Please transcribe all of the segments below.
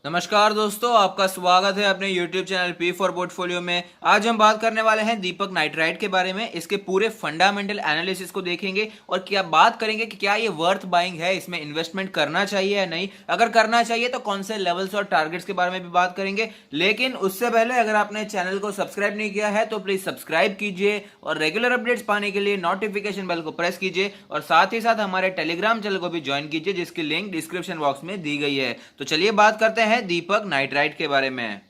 नमस्कार दोस्तों, आपका स्वागत है अपने YouTube channel P for portfolio में। आज हम बात करने वाले हैं दीपक नाइट्राइट के बारे में। इसके पूरे फंडामेंटल एनालिसिस को देखेंगे और क्या बात करेंगे कि क्या ये वर्थ बाइंग है, इसमें इन्वेस्टमेंट करना चाहिए या नहीं, अगर करना चाहिए तो कौन से लेवल्स और टारगेट्स के बारे में भी बात करेंगे। लेकिन उससे पहले अगर आपने चैनल को सब्सक्राइब नहीं किया है तो प्लीज सब्सक्राइब कीजिए और रेगुलर अपडेट्स पाने के लिए नोटिफिकेशन बेल को प्रेस कीजिए और साथ ही साथ हमारे टेलीग्राम चैनल को भी ज्वाइन कीजिए, जिसकी लिंक डिस्क्रिप्शन बॉक्स में दी गई है। तो चलिए बात करते हैं दीपक नाइट्राइट के बारे में।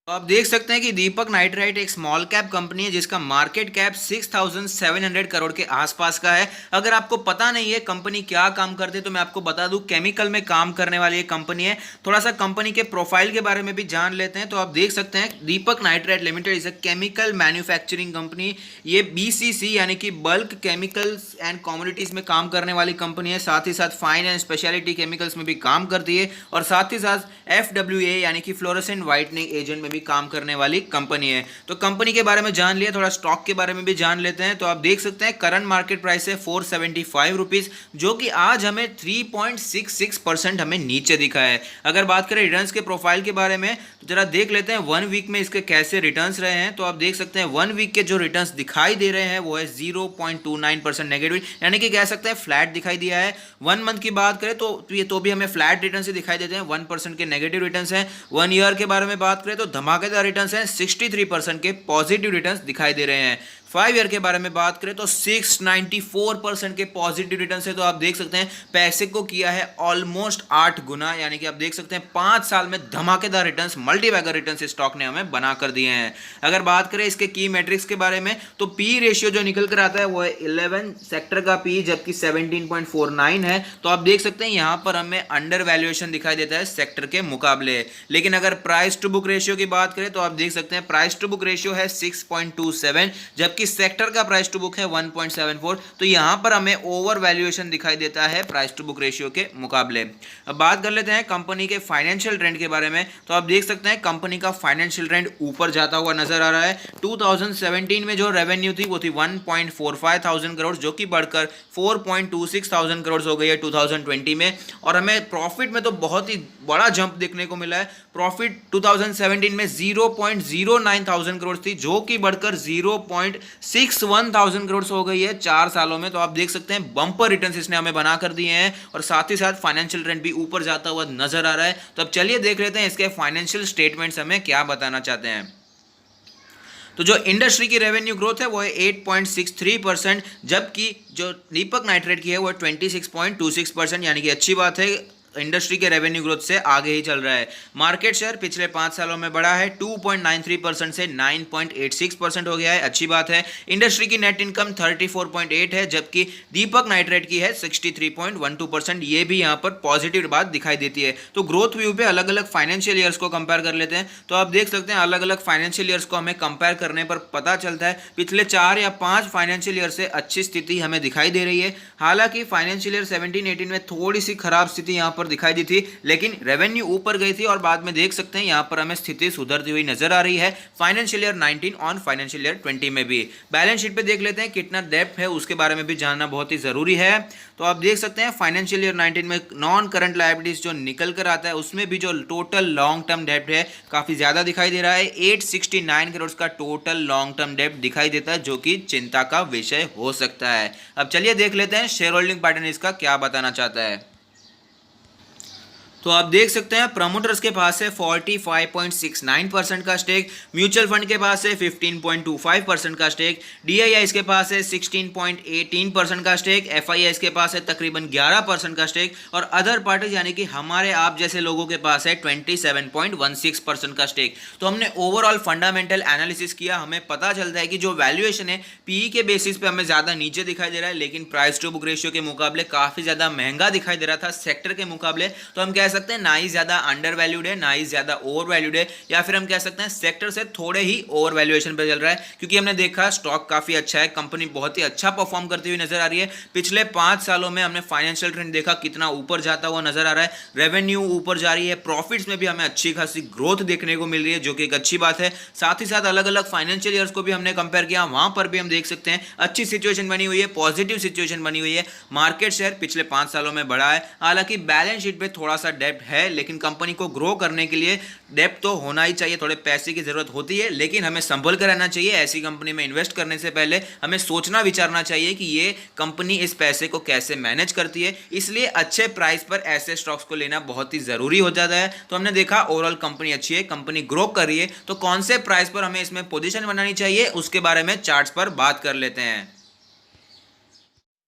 तो आप देख सकते हैं कि दीपक नाइट्राइट एक स्मॉल कैप कंपनी है जिसका मार्केट कैप 6,700 करोड़ के आसपास का है। अगर आपको पता नहीं है कंपनी क्या काम करती है तो मैं आपको बता दूं, केमिकल में काम करने वाली एक कंपनी है। थोड़ा सा कंपनी के प्रोफाइल के बारे में भी जान लेते हैं। तो आप देख सकते हैं Deepak nitrite limited is a chemical manufacturing company. ये बीसीसी यानी कि बल्क केमिकल्स एंड कमोडिटीज में काम करने वाली कंपनी है। साथ ही साथ फाइन एंड स्पेशलिटी केमिकल्स में भी काम करती है और साथ ही साथ FWA यानी कि फ्लोरोसेंट व्हाइटनिंग एजेंट में भी काम करने वाली कंपनी है। तो कंपनी के बारे में जान लिया, थोड़ा स्टॉक के बारे में भी जान लेते हैं। तो आप देख सकते हैं करंट मार्केट प्राइस है 475 रुपीज, जो कि आज हमें 3.66% हमें नीचे दिखा है। अगर बात करें रिटर्न्स के प्रोफाइल के बारे में तो जरा देख लेते हैं 1 वीक में इसके कैसे रिटर्न्स रहे हैं। तो आप देख सकते हैं 1 वीक के जो रिटर्न्स दिखाई दे रहे हैं वो है 0.29% नेगेटिव, यानी कि कह सकते हैं फ्लैट दिखाई दिया है। 1 मंथ की बात करें तो भी हमें फ्लैट रिटर्न ही दिखाई देते हैं, 1% के नेगेटिव रिटर्न्स हैं। 1 ईयर के बारे में बात करें तो धमाकेदार रिटर्न्स हैं, 63% के पॉजिटिव रिटर्न्स दिखाई दे रहे हैं। 5 ईयर के बारे में बात करें तो 694% के पॉजिटिव रिटर्न है। तो आप देख सकते हैं पैसे को किया है ऑलमोस्ट 8 गुना, यानी कि आप देख सकते हैं 5 साल में धमाकेदार रिटर्न्स, मल्टीबैगर रिटर्न्स स्टॉक ने हमें बना कर दिए हैं। अगर बात करें इसके की मैट्रिक्स के बारे में तो पी रेशियो जो निकल कर आता है वो है 11 सेक्टर का पी, जबकि 17.49 है। तो आप देख सकते हैं यहां पर हमें अंडर वैल्यूएशन दिखाई देता है सेक्टर के मुकाबले। लेकिन अगर प्राइस टू बुक रेशियो की बात करें तो आप देख सकते हैं प्राइस टू बुक रेशियो है 6.27, जबकि सेक्टर का प्राइस टू बुक है 1.74। तो यहां पर हमें ओवर वैल्यूएशन दिखाई देता है प्राइस टू बुक रेशियो के मुकाबले। अब बात कर लेते हैं कंपनी के फाइनेंशियल ट्रेंड के बारे में। तो आप देख सकते हैं कंपनी का फाइनेंशियल ट्रेंड ऊपर जाता हुआ नजर आ रहा है। 2017 में जो रेवेन्यू थी वो थी 1.45 थाउजेंड करोड़, जो कि बढ़कर 4.26 थाउजेंड करोड़ हो गई है 2020 में। और हमें प्रॉफिट में तो बहुत ही बड़ा जंप देखने को मिला है। प्रॉफिट 2017 में 0.09 थाउजेंड करोड़ थी, जो कि बढ़कर 0.61 थाउजेंड करोड़ हो गई है 4 सालों में। तो आप देख सकते हैं बम्पर रिटर्न्स इसने हमें बना कर दिए हैं और साथ ही साथ फाइनेंशियल ट्रेंड भी ऊपर जाता हुआ नजर आ रहा है। तो अब चलिए देख लेते हैं इसके फाइनेंशियल स्टेटमेंट्स हमें क्या बताना चाहते हैं। तो जो इंडस्ट्री की रेवेन्यू ग्रोथ है वो है 8.63%, जबकि जो दीपक नाइट्राइट की है वो 26.26%, यानी कि अच्छी बात है, इंडस्ट्री के रेवेन्यू ग्रोथ से आगे ही चल रहा है। मार्केट शेयर पिछले 5 सालों में बढ़ा है 2.93% से 9.86% हो गया है, अच्छी बात है। इंडस्ट्री की नेट इनकम 34.8 है, जबकि दीपक नाइट्राइट की है 63.12%, ये भी यहाँ पर पॉजिटिव बात दिखाई देती है। तो ग्रोथ व्यू पे अलग अलग फाइनेंशियल ईयर्स को कंपेयर कर लेते हैं। तो आप देख सकते हैं अलग अलग फाइनेंशियल ईयर्स को हमें कंपेयर करने पर पता चलता है पिछले 4 या 5 फाइनेंशियल ईयर से अच्छी स्थिति हमें दिखाई दे रही है। हालांकि फाइनेंशियल ईयर 17-18 में थोड़ी सी खराब स्थिति यहाँ पर दिखाई दी थी, लेकिन रेवेन्यू ऊपर गई थी और बाद में देख सकते हैं यहां पर हमें स्थिति सुधरती हुई नजर आ रही है फाइनेंशियल ईयर 19 और फाइनेंशियल ईयर 20 में भी। बैलेंस शीट पे देख लेते हैं कितना डेब्ट है, उसके बारे में भी जानना बहुत ही जरूरी है। तो आप देख सकते हैं फाइनेंशियल ईयर 19 में नॉन करंट लायबिलिटीज जो निकल कर आता है उसमें भी जो टोटल लॉन्ग टर्म डेब्ट है काफी ज्यादा दिखाई दे रहा है। 869 करोड़ का टोटल लॉन्ग टर्म डेब्ट दिखाई देता है, जो कि चिंता का विषय हो सकता है। अब चलिए देख लेते हैं शेयर होल्डिंग पैटर्न इसका क्या बताना चाहता है। तो आप देख सकते हैं प्रमोटर्स के पास है 45.69% का स्टेक, म्यूचुअल फंड के पास है 15.25% का स्टेक, DII के पास है 16.18% का स्टेक, FII के पास है तकरीबन 11% का स्टेक और अदर पार्टीज यानी कि हमारे आप जैसे लोगों के पास है 27.16% का स्टेक। तो हमने ओवरऑल फंडामेंटल एनालिसिस किया, हमें पता चलता है कि जो वैल्यूएशन है PE के बेसिस पे हमें ज़्यादा नीचे दिखाई दे रहा है, लेकिन प्राइस टू बुक रेशियो के मुकाबले काफ़ी ज़्यादा महंगा दिखाई दे रहा था सेक्टर के मुकाबले। तो हम कह सकते हैं ना ही ज्यादा अंडर वैल्यूड है ना ही ज्यादा ओवर वैल्यूड है, या फिर हम कह सकते हैं सेक्टर से थोड़े ही ओवर वैल्यूएशन पे चल रहा है, क्योंकि हमने देखा स्टॉक काफी अच्छा है, कंपनी बहुत ही अच्छा परफॉर्म करती हुई नजर आ रही है। पिछले 5 सालों में हमने फाइनेंशियल ट्रेंड देखा कितना ऊपर जाता हुआ नजर आ रहा है, रेवेन्यू ऊपर जा रही है, प्रॉफिट्स में भी हमें अच्छी खासी ग्रोथ देखने को मिल रही है, जो कि एक अच्छी बात है। साथ ही साथ अलग अलग फाइनेंशियल ईयर्स को भी हमने कंपेयर किया, वहां पर भी हम देख सकते हैं अच्छी सिचुएशन बनी हुई है, पॉजिटिव सिचुएशन बनी हुई है। मार्केट शेयर पिछले 5 सालों में बढ़ा है, हालांकि बैलेंस शीट पे थोड़ा सा डेप्ट है, लेकिन कंपनी को ग्रो करने के लिए डेप्ट तो होना ही चाहिए, थोड़े पैसे की ज़रूरत होती है, लेकिन हमें संभल कर रहना चाहिए। ऐसी कंपनी में इन्वेस्ट करने से पहले हमें सोचना विचारना चाहिए कि ये कंपनी इस पैसे को कैसे मैनेज करती है, इसलिए अच्छे प्राइस पर ऐसे स्टॉक्स को लेना बहुत ही ज़रूरी हो जाता है। तो हमने देखा ओवरऑल कंपनी अच्छी है, कंपनी ग्रो कर रही है, तो कौन से प्राइस पर हमें इसमें पोजीशन बनानी चाहिए उसके बारे में चार्ट्स पर बात कर लेते हैं।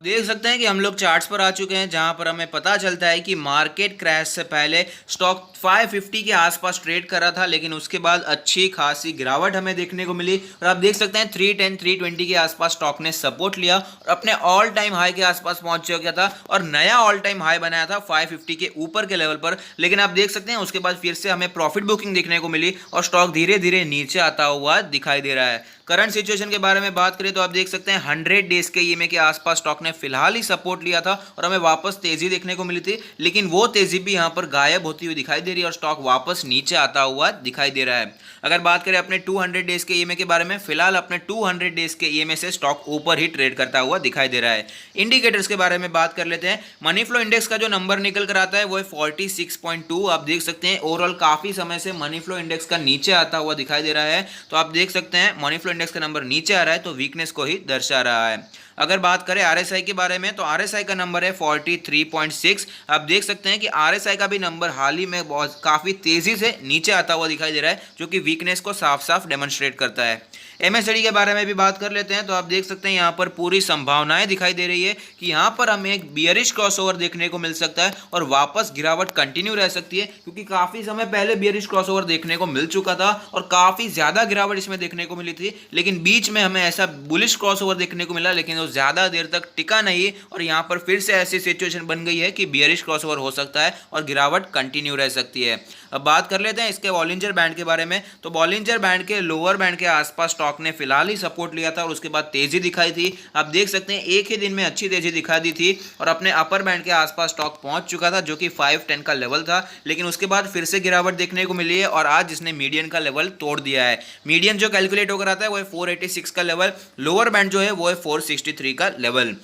देख सकते हैं कि हम लोग चार्ट्स पर आ चुके हैं, जहां पर हमें पता चलता है कि मार्केट क्रैश से पहले स्टॉक 550 के आसपास ट्रेड कर रहा था, लेकिन उसके बाद अच्छी खासी गिरावट हमें देखने को मिली और आप देख सकते हैं 310 320 के आसपास स्टॉक ने सपोर्ट लिया और अपने ऑल टाइम हाई के आसपास पहुंच गया था और नया ऑल टाइम हाई बनाया था 550 के ऊपर के लेवल पर। लेकिन आप देख सकते हैं उसके बाद फिर से हमें प्रॉफिट बुकिंग देखने को मिली और स्टॉक धीरे धीरे नीचे आता हुआ दिखाई दे रहा है। करंट सिचुएशन के बारे में बात करें तो आप देख सकते हैं 100 डेज के ईएमए के आसपास स्टॉक ने फिलहाल ही सपोर्ट लिया था और हमें वापस तेजी देखने को मिली थी, लेकिन वो तेजी भी यहां पर गायब होती हुई दिखाई दे रही है और स्टॉक वापस नीचे आता हुआ दिखाई दे रहा है। अगर बात करें अपने 200 डेज के ईएमए के बारे में, फिलहाल अपने 200 डेज के ईएमए से स्टॉक ऊपर ही ट्रेड करता हुआ दिखाई दे रहा है। इंडिकेटर्स के बारे में बात कर लेते हैं। मनी फ्लो इंडेक्स का जो नंबर निकल कर आता है वो है 46.2। आप देख सकते हैं ओवरऑल काफी समय से मनी फ्लो इंडेक्स का नीचे आता हुआ दिखाई दे रहा है, तो आप देख सकते हैं मनी फ्लो इंडेक्स का नंबर नीचे आ रहा है तो वीकनेस को ही दर्शा रहा है। अगर बात करें आरएसआई के बारे में तो आरएसआई का नंबर है 43.6। आप देख सकते हैं कि आरएसआई का भी नंबर हाल ही में बहुत काफ़ी तेज़ी से नीचे आता हुआ दिखाई दे रहा है, जो कि वीकनेस को साफ साफ डेमोन्स्ट्रेट करता है। एमएसडी के बारे में भी बात कर लेते हैं तो आप देख सकते हैं यहाँ पर पूरी संभावनाएं दिखाई दे रही है कि यहाँ पर हमें एक बियरिश क्रॉसओवर देखने को मिल सकता है और वापस गिरावट कंटिन्यू रह सकती है, क्योंकि काफ़ी समय पहले बियरिश क्रॉसओवर देखने को मिल चुका था और काफ़ी ज़्यादा गिरावट इसमें देखने को मिली थी, लेकिन बीच में हमें ऐसा बुलिश क्रॉसओवर देखने को मिला, लेकिन वो ज़्यादा देर तक टिका नहीं और यहाँ पर फिर से ऐसी सिचुएशन बन गई है कि बियरिश क्रॉसओवर हो सकता है और गिरावट कंटिन्यू रह सकती है। अब बात कर लेते हैं इसके बॉलिंजर बैंड के बारे में। तो बॉलिंजर बैंड के लोअर बैंड के आसपास स्टॉक ने फिलहाल ही सपोर्ट लिया था और उसके बाद तेजी दिखाई थी। आप देख सकते हैं एक ही दिन में अच्छी तेजी दिखा दी थी और अपने अपर बैंड के आसपास स्टॉक पहुंच चुका था, जो कि 510 का लेवल था, लेकिन उसके बाद फिर से गिरावट देखने को मिली है और आज जिसने मीडियन का लेवल तोड़ दिया है। मीडियन जो कैलकुलेट होकर आता है वो है 486 का लेवल, लोअर बैंड जो है वो है 463 का लेवल।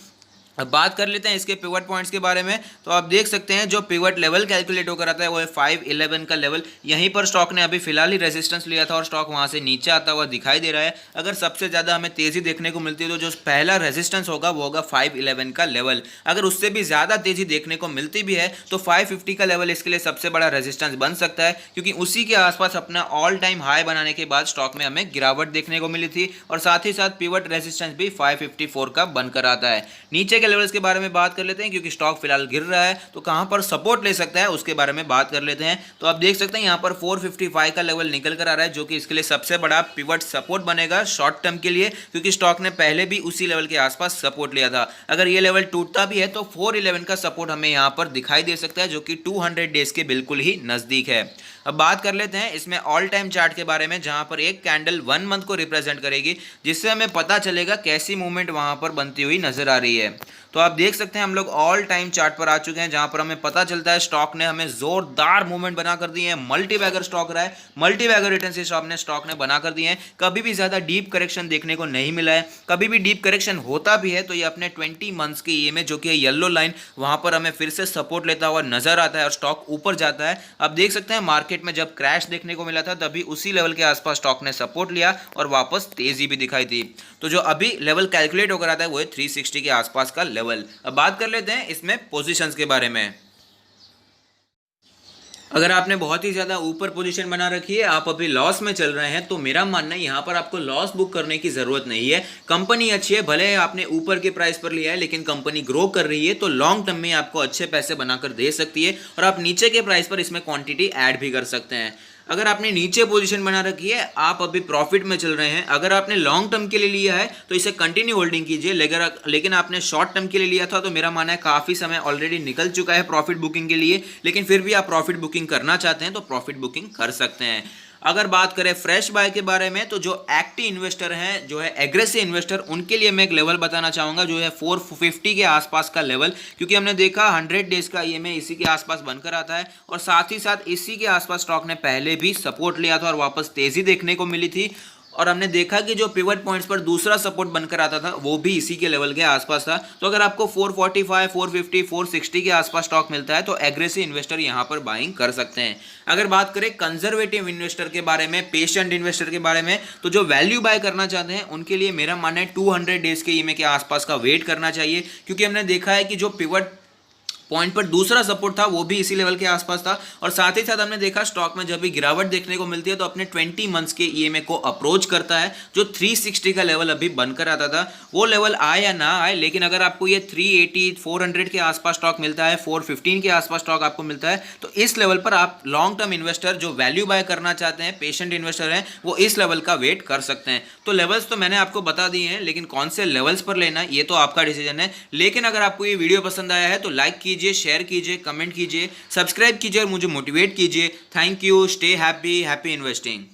अब बात कर लेते हैं इसके पिवट पॉइंट्स के बारे में। तो आप देख सकते हैं जो पिवट लेवल कैलकुलेट होकर आता है वो है 511 का लेवल। यहीं पर स्टॉक ने अभी फिलहाल ही रेजिस्टेंस लिया था और स्टॉक वहां से नीचे आता हुआ दिखाई दे रहा है। अगर सबसे ज़्यादा हमें तेज़ी देखने को मिलती है तो जो पहला रेजिस्टेंस होगा वो होगा 511 का लेवल। अगर उससे भी ज़्यादा तेज़ी देखने को मिलती भी है तो 550 का लेवल इसके लिए सबसे बड़ा रेजिस्टेंस बन सकता है, क्योंकि उसी के आसपास अपना ऑल टाइम हाई बनाने के बाद स्टॉक में हमें गिरावट देखने को मिली थी और साथ ही साथ पिवट रेजिस्टेंस भी 554 का बनकर आता है। नीचे के लेवल्स के बारे में बात कर लेते हैं, क्योंकि स्टॉक फिलहाल गिर रहा है तो कहां पर सपोर्ट ले सकता है उसके बारे में बात कर लेते हैं। तो आप देख सकते हैं यहां पर 455 का लेवल निकल कर आ रहा है, जो कि इसके लिए सबसे बड़ा पिवट सपोर्ट बनेगा शॉर्ट टर्म के लिए, क्योंकि स्टॉक ने पहले भी उसी लेवल के आसपास सपोर्ट लिया था। अगर ये लेवल टूटता भी है तो 411 का सपोर्ट हमें यहां पर दिखाई दे सकता है, जो कि 200 डेज के बिल्कुल ही नजदीक है। अब बात कर लेते हैं इसमें ऑल टाइम चार्ट के बारे में, जहां पर एक कैंडल 1 मंथ को रिप्रेजेंट करेगी, जिससे हमें पता चलेगा कैसी मूवमेंट वहां पर बनती हुई नजर आ रही है। तो आप देख सकते हैं हम लोग ऑल टाइम चार्ट पर आ चुके हैं, जहां पर हमें पता चलता है स्टॉक ने हमें जोरदार मूवमेंट बना कर दी है। मल्टी बैगर स्टॉक रहा है, मल्टी बैगर रिटर्न से स्टॉक ने बना कर दिए हैं। कभी भी ज्यादा डीप करेक्शन देखने को नहीं मिला है। कभी भी डीप करेक्शन होता भी है तो ये अपने 20 मंथ्स की ईएमए जो कि है येलो लाइन, वहां पर हमें फिर से सपोर्ट लेता हुआ नजर आता है और स्टॉक ऊपर जाता है। आप देख सकते हैं मार्केट में जब क्रैश देखने को मिला था तभी उसी लेवल के आसपास स्टॉक ने सपोर्ट लिया और वापस तेजी भी दिखाई दी। तो जो अभी लेवल कैलकुलेट होकर आता है वो है 360 के आसपास का लेवल। अब बात कर लेते हैं इसमें पोजीशंस के बारे में। अगर आपने बहुत ही ज़्यादा ऊपर पोजीशन बना रखी है, आप अभी लॉस में चल रहे हैं, तो मेरा मानना है यहाँ पर आपको लॉस बुक करने की ज़रूरत नहीं है। कंपनी अच्छी है, भले आपने ऊपर के प्राइस पर लिया है, लेकिन कंपनी ग्रो कर रही है तो लॉन्ग टर्म में आपको अच्छे पैसे बनाकर दे सकती है और आप नीचे के प्राइस पर इसमें क्वांटिटी ऐड भी कर सकते हैं। अगर आपने नीचे पोजीशन बना रखी है, आप अभी प्रॉफिट में चल रहे हैं, अगर आपने लॉन्ग टर्म के लिए लिया है तो इसे कंटिन्यू होल्डिंग कीजिए। लेकिन आपने शॉर्ट टर्म के लिए लिया था तो मेरा मानना है काफ़ी समय ऑलरेडी निकल चुका है प्रॉफिट बुकिंग के लिए, लेकिन फिर भी आप प्रॉफिट बुकिंग करना चाहते हैं तो प्रॉफिट बुकिंग कर सकते हैं। अगर बात करें फ्रेश बाय के बारे में, तो जो एक्टिव इन्वेस्टर हैं, जो है एग्रेसिव इन्वेस्टर, उनके लिए मैं एक लेवल बताना चाहूँगा जो है 450 के आसपास का लेवल, क्योंकि हमने देखा 100 डेज का ईएमए इसी के आसपास बनकर आता है और साथ ही साथ इसी के आसपास स्टॉक ने पहले भी सपोर्ट लिया था और वापस तेज़ी देखने को मिली थी। और हमने देखा कि जो पिवट पॉइंट्स पर दूसरा सपोर्ट बनकर आता था वो भी इसी के लेवल के आसपास था। तो अगर आपको 445, 450, 460 के आसपास स्टॉक मिलता है तो एग्रेसिव इन्वेस्टर यहां पर बाइंग कर सकते हैं। अगर बात करें कंजर्वेटिव इन्वेस्टर के बारे में, पेशेंट इन्वेस्टर के बारे में, तो जो वैल्यू बाय करना चाहते हैं उनके लिए मेरा मानना है 200 डेज के ईएमए के आसपास का वेट करना चाहिए, क्योंकि हमने देखा है कि जो पिवट पॉइंट पर दूसरा सपोर्ट था वो भी इसी लेवल के आसपास था। और साथ ही साथ हमने देखा स्टॉक में जब भी गिरावट देखने को मिलती है तो अपने 20 मंथ्स के ईएमए को अप्रोच करता है। जो 360 का लेवल अभी बनकर आता था वो लेवल आए या ना आए, लेकिन अगर आपको ये 380, 400 के आसपास स्टॉक मिलता है, 415 के आसपास स्टॉक आपको मिलता है, तो इस लेवल पर आप लॉन्ग टर्म इन्वेस्टर जो वैल्यू बाय करना चाहते हैं, पेशेंट इन्वेस्टर हैं, वो इस लेवल का वेट कर सकते हैं। तो लेवल्स तो मैंने आपको बता दिए हैं, लेकिन कौन से लेवल्स पर लेना ये तो आपका डिसीजन है। लेकिन अगर आपको ये वीडियो पसंद आया है तो लाइक कीजिए, शेयर कीजिए, कमेंट कीजिए, सब्सक्राइब कीजिए और मुझे मोटिवेट कीजिए। Thank you, stay happy, happy investing.